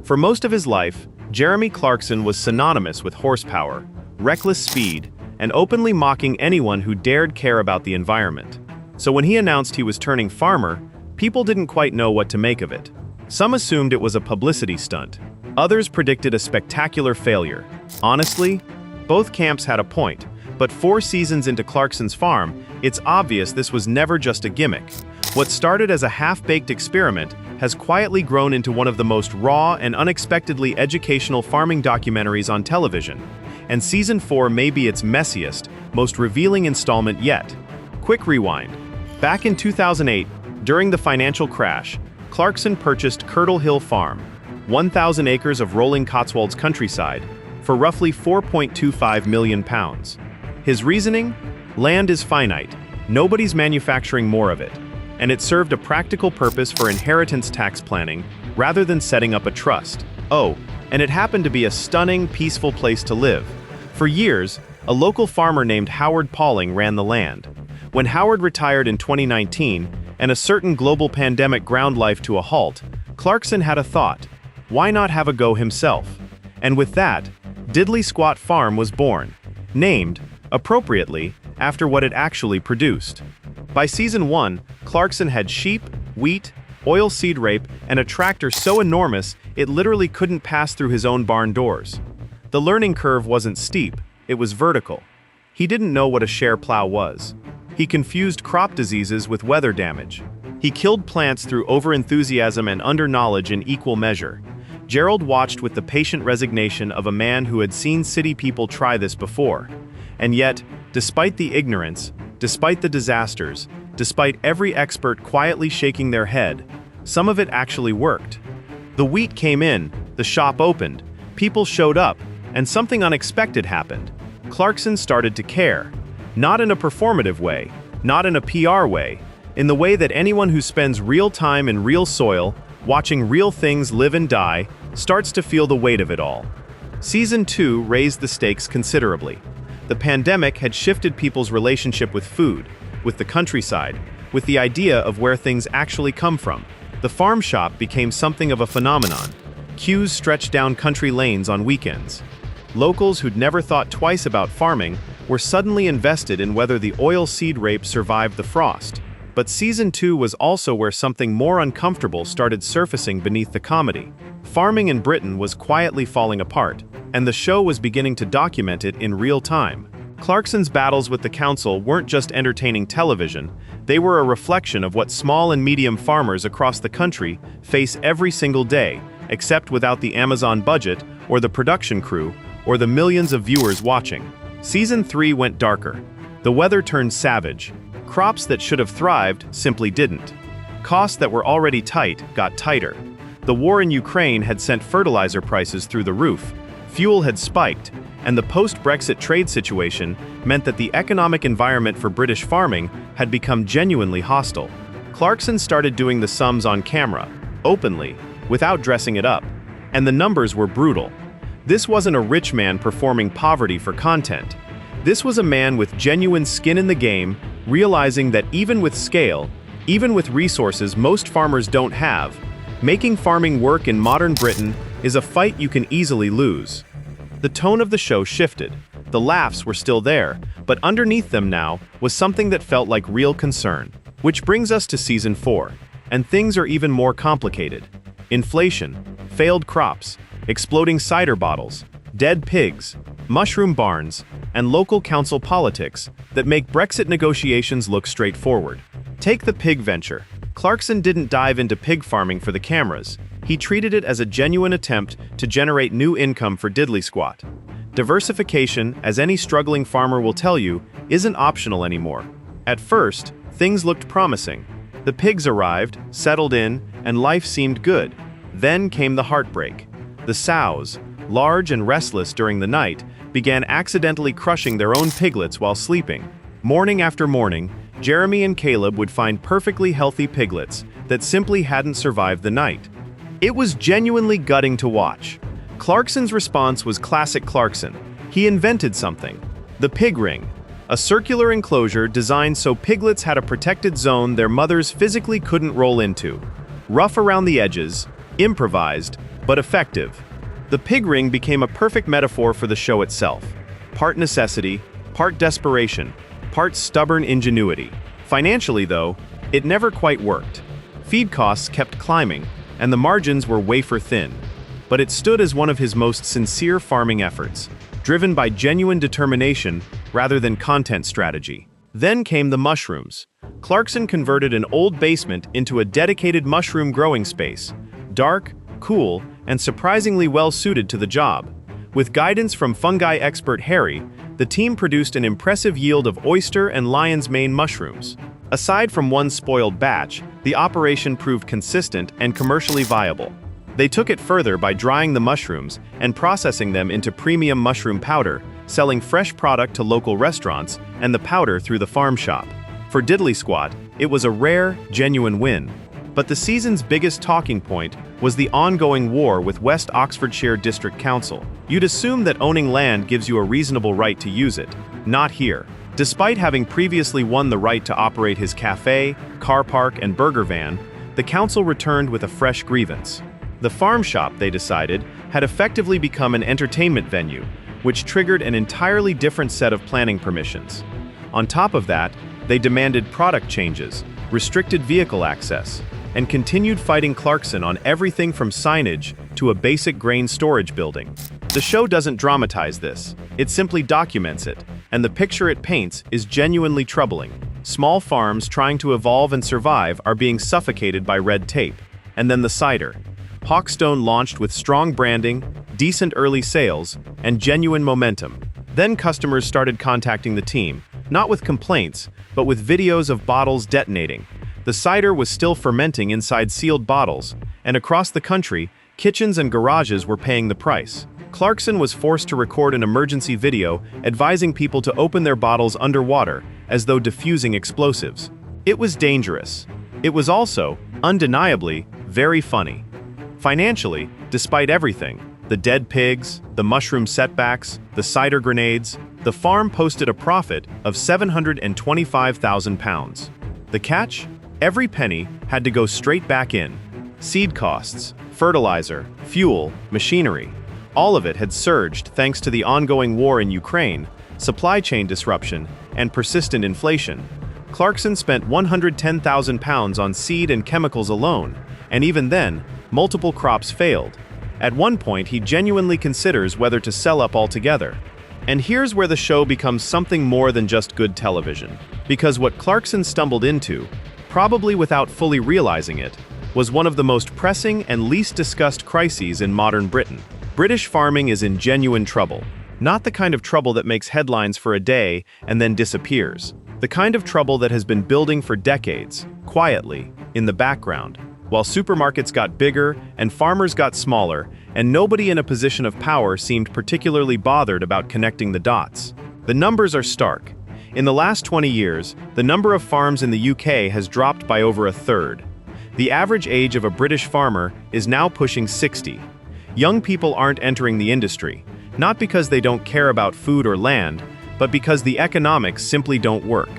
For most of his life, Jeremy Clarkson was synonymous with horsepower, reckless speed, and openly mocking anyone who dared care about the environment. So when he announced he was turning farmer, people didn't quite know what to make of it. Some assumed it was a publicity stunt. Others predicted a spectacular failure. Honestly, both camps had a point, but 4 seasons into Clarkson's farm, it's obvious this was never just a gimmick. What started as a half-baked experiment has quietly grown into one of the most raw and unexpectedly educational farming documentaries on television. And Season 4 may be its messiest, most revealing installment yet. Quick rewind. Back in 2008, during the financial crash, Clarkson purchased Curdle Hill Farm, 1,000 acres of rolling Cotswolds countryside, for roughly £4.25 million. His reasoning? Land is finite. Nobody's manufacturing more of it. And it served a practical purpose for inheritance tax planning rather than setting up a trust. Oh, and it happened to be a stunning, peaceful place to live. For years, a local farmer named Howard Pauling ran the land. When Howard retired in 2019, and a certain global pandemic ground life to a halt, Clarkson had a thought. Why not have a go himself? And with that, Diddley Squat Farm was born, named, appropriately, after what it actually produced. By Season 1, Clarkson had sheep, wheat, oilseed rape, and a tractor so enormous it literally couldn't pass through his own barn doors. The learning curve wasn't steep, it was vertical. He didn't know what a share plow was. He confused crop diseases with weather damage. He killed plants through overenthusiasm and underknowledge in equal measure. Gerald watched with the patient resignation of a man who had seen city people try this before. And yet, despite the ignorance, despite the disasters, despite every expert quietly shaking their head, some of it actually worked. The wheat came in, the shop opened, people showed up, and something unexpected happened. Clarkson started to care. Not in a performative way, not in a PR way, in the way that anyone who spends real time in real soil, watching real things live and die, starts to feel the weight of it all. Season 2 raised the stakes considerably. The pandemic had shifted people's relationship with food, with the countryside, with the idea of where things actually come from. The farm shop became something of a phenomenon. Queues stretched down country lanes on weekends. Locals who'd never thought twice about farming were suddenly invested in whether the oilseed rape survived the frost. But Season 2 was also where something more uncomfortable started surfacing beneath the comedy. Farming in Britain was quietly falling apart, and the show was beginning to document it in real time. Clarkson's battles with the council weren't just entertaining television, they were a reflection of what small and medium farmers across the country face every single day, except without the Amazon budget, or the production crew, or the millions of viewers watching. Season 3 went darker. The weather turned savage. Crops that should have thrived simply didn't. Costs that were already tight got tighter. The war in Ukraine had sent fertilizer prices through the roof, fuel had spiked, and the post-Brexit trade situation meant that the economic environment for British farming had become genuinely hostile. Clarkson started doing the sums on camera, openly, without dressing it up, and the numbers were brutal. This wasn't a rich man performing poverty for content. This was a man with genuine skin in the game, realizing that even with scale, even with resources most farmers don't have, making farming work in modern Britain is a fight you can easily lose. The tone of the show shifted. The laughs were still there, but underneath them now was something that felt like real concern. Which brings us to Season 4, and things are even more complicated. Inflation, failed crops, exploding cider bottles, dead pigs, mushroom barns, and local council politics that make Brexit negotiations look straightforward. Take the pig venture. Clarkson didn't dive into pig farming for the cameras. He treated it as a genuine attempt to generate new income for Diddley Squat. Diversification, as any struggling farmer will tell you, isn't optional anymore. At first, things looked promising. The pigs arrived, settled in, and life seemed good. Then came the heartbreak. The sows, large and restless during the night, began accidentally crushing their own piglets while sleeping. Morning after morning, Jeremy and Caleb would find perfectly healthy piglets that simply hadn't survived the night. It was genuinely gutting to watch. Clarkson's response was classic Clarkson. He invented something. The pig ring, a circular enclosure designed so piglets had a protected zone their mothers physically couldn't roll into. Rough around the edges, improvised, but effective. The pig ring became a perfect metaphor for the show itself. Part necessity, part desperation, part stubborn ingenuity. Financially, though, it never quite worked. Feed costs kept climbing, and the margins were wafer thin. But it stood as one of his most sincere farming efforts, driven by genuine determination rather than content strategy. Then came the mushrooms. Clarkson converted an old basement into a dedicated mushroom growing space, dark, cool, and surprisingly well-suited to the job. With guidance from fungi expert Harry, the team produced an impressive yield of oyster and lion's mane mushrooms. Aside from one spoiled batch, the operation proved consistent and commercially viable. They took it further by drying the mushrooms and processing them into premium mushroom powder, selling fresh product to local restaurants and the powder through the farm shop. For Diddley Squat, it was a rare, genuine win. But the season's biggest talking point was the ongoing war with West Oxfordshire District Council. You'd assume that owning land gives you a reasonable right to use it. Not here. Despite having previously won the right to operate his cafe, car park, and burger van, the council returned with a fresh grievance. The farm shop, they decided, had effectively become an entertainment venue, which triggered an entirely different set of planning permissions. On top of that, they demanded product changes, restricted vehicle access, and continued fighting Clarkson on everything from signage to a basic grain storage building. The show doesn't dramatize this, it simply documents it, and the picture it paints is genuinely troubling. Small farms trying to evolve and survive are being suffocated by red tape. And then the cider. Hawkstone launched with strong branding, decent early sales, and genuine momentum. Then customers started contacting the team, not with complaints, but with videos of bottles detonating. The cider was still fermenting inside sealed bottles, and across the country, kitchens and garages were paying the price. Clarkson was forced to record an emergency video advising people to open their bottles underwater, as though diffusing explosives. It was dangerous. It was also, undeniably, very funny. Financially, despite everything, the dead pigs, the mushroom setbacks, the cider grenades, the farm posted a profit of £725,000. The catch? Every penny had to go straight back in. Seed costs, fertilizer, fuel, machinery. All of it had surged thanks to the ongoing war in Ukraine, supply chain disruption, and persistent inflation. Clarkson spent £110,000 on seed and chemicals alone, and even then, multiple crops failed. At one point, he genuinely considers whether to sell up altogether. And here's where the show becomes something more than just good television. Because what Clarkson stumbled into, probably without fully realizing it, was one of the most pressing and least discussed crises in modern Britain. British farming is in genuine trouble. Not the kind of trouble that makes headlines for a day and then disappears. The kind of trouble that has been building for decades, quietly, in the background, while supermarkets got bigger and farmers got smaller, and nobody in a position of power seemed particularly bothered about connecting the dots. The numbers are stark. In the last 20 years, the number of farms in the UK has dropped by over a third. The average age of a British farmer is now pushing 60. Young people aren't entering the industry, not because they don't care about food or land, but because the economics simply don't work.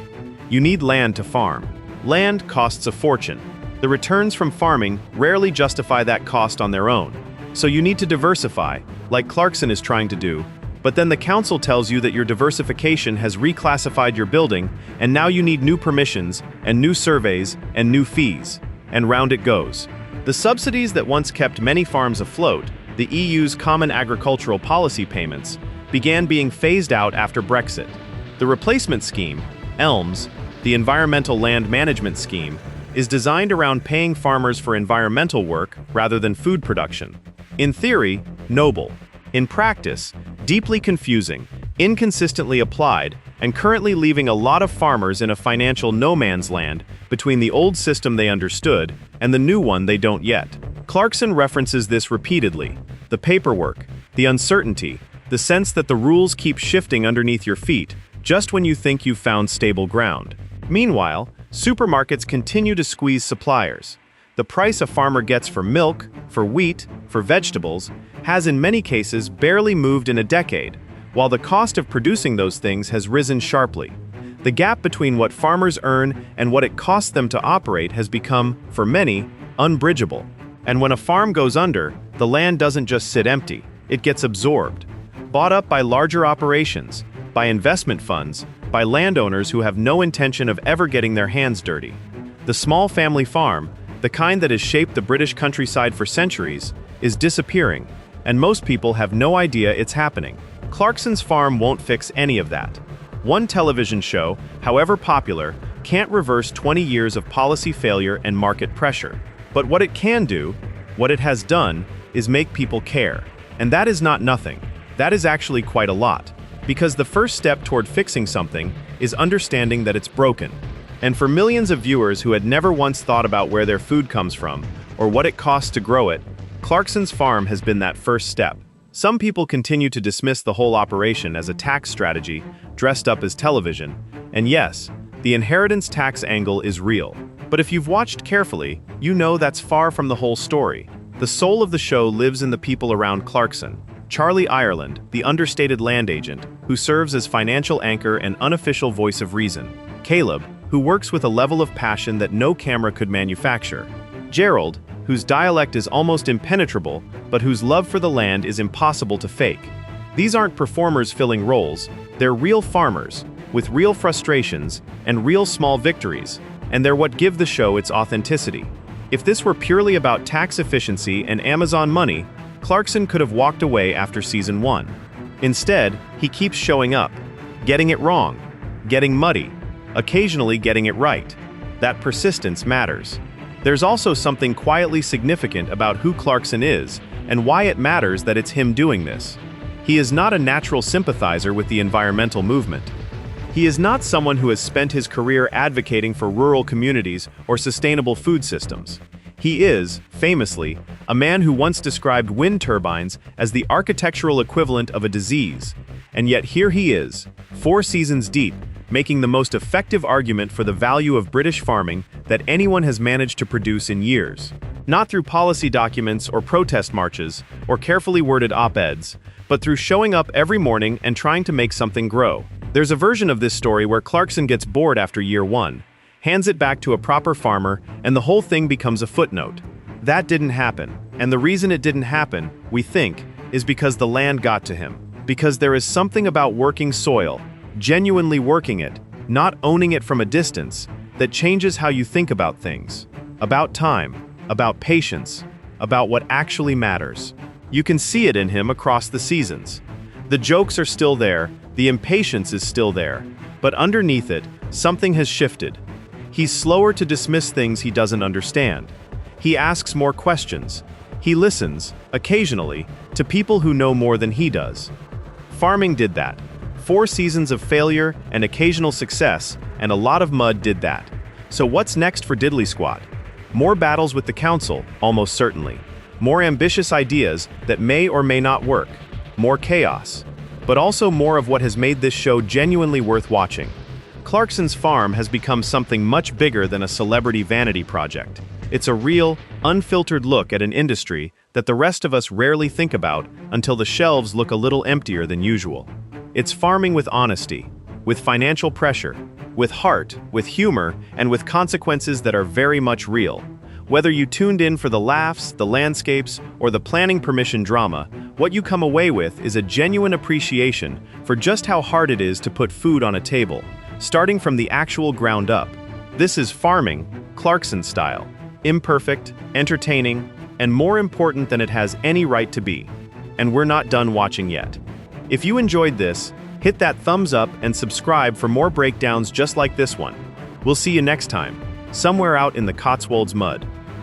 You need land to farm. Land costs a fortune. The returns from farming rarely justify that cost on their own. So you need to diversify, like Clarkson is trying to do, but then the council tells you that your diversification has reclassified your building, and now you need new permissions, and new surveys, and new fees. And round it goes. The subsidies that once kept many farms afloat, the EU's Common Agricultural Policy payments, began being phased out after Brexit. The replacement scheme, ELMS, the Environmental Land Management Scheme, is designed around paying farmers for environmental work rather than food production. In theory, noble. In practice, deeply confusing, inconsistently applied, and currently leaving a lot of farmers in a financial no man's land between the old system they understood and the new one they don't yet. Clarkson references this repeatedly: the paperwork, the uncertainty, the sense that the rules keep shifting underneath your feet just when you think you've found stable ground. Meanwhile, supermarkets continue to squeeze suppliers. The price a farmer gets for milk, for wheat, for vegetables, has in many cases barely moved in a decade, while the cost of producing those things has risen sharply. The gap between what farmers earn and what it costs them to operate has become, for many, unbridgeable. And when a farm goes under, The land doesn't just sit empty, it gets absorbed. Bought up by larger operations, by investment funds, by landowners who have no intention of ever getting their hands dirty. The small family farm, the kind that has shaped the British countryside for centuries, is disappearing, and most people have no idea it's happening. Clarkson's farm won't fix any of that. One television show, however popular, can't reverse 20 years of policy failure and market pressure. But what it can do, what it has done, is make people care. And that is not nothing. That is actually quite a lot. Because the first step toward fixing something is understanding that it's broken. And for millions of viewers who had never once thought about where their food comes from, or what it costs to grow it, Clarkson's farm has been that first step. Some people continue to dismiss the whole operation as a tax strategy dressed up as television. And yes, the inheritance tax angle is real. But if you've watched carefully, you know that's far from the whole story. The soul of the show lives in the people around Clarkson. Charlie Ireland, the understated land agent, who serves as financial anchor and unofficial voice of reason. Caleb, who works with a level of passion that no camera could manufacture. Gerald, whose dialect is almost impenetrable, but whose love for the land is impossible to fake. These aren't performers filling roles, they're real farmers, with real frustrations and real small victories, and they're what give the show its authenticity. If this were purely about tax efficiency and Amazon money, Clarkson could have walked away after season 1. Instead, he keeps showing up, getting it wrong, getting muddy, occasionally getting it right. That persistence matters. There's also something quietly significant about who Clarkson is and why it matters that it's him doing this. He is not a natural sympathizer with the environmental movement. He is not someone who has spent his career advocating for rural communities or sustainable food systems. He is, famously, a man who once described wind turbines as the architectural equivalent of a disease. And yet here he is, 4 seasons deep, making the most effective argument for the value of British farming that anyone has managed to produce in years. Not through policy documents or protest marches or carefully worded op-eds, but through showing up every morning and trying to make something grow. There's a version of this story where Clarkson gets bored after year 1, hands it back to a proper farmer, and the whole thing becomes a footnote. That didn't happen, and the reason it didn't happen, we think, is because the land got to him. Because there is something about working soil, genuinely working it, not owning it from a distance, that changes how you think about things. About time, about patience, about what actually matters. You can see it in him across the seasons. The jokes are still there, the impatience is still there, but underneath it, something has shifted. He's slower to dismiss things he doesn't understand. He asks more questions. He listens, occasionally, to people who know more than he does. Farming did that. 4 seasons of failure and occasional success, and a lot of mud did that. So what's next for Diddley Squat? More battles with the council, almost certainly. More ambitious ideas that may or may not work. More chaos. But also more of what has made this show genuinely worth watching. Clarkson's farm has become something much bigger than a celebrity vanity project. It's a real, unfiltered look at an industry that the rest of us rarely think about until the shelves look a little emptier than usual. It's farming with honesty, with financial pressure, with heart, with humor, and with consequences that are very much real. Whether you tuned in for the laughs, the landscapes, or the planning permission drama, what you come away with is a genuine appreciation for just how hard it is to put food on a table, starting from the actual ground up. This is farming, Clarkson style. Imperfect, entertaining, and more important than it has any right to be. And we're not done watching yet. If you enjoyed this, hit that thumbs up and subscribe for more breakdowns just like this one. We'll see you next time, somewhere out in the Cotswolds mud.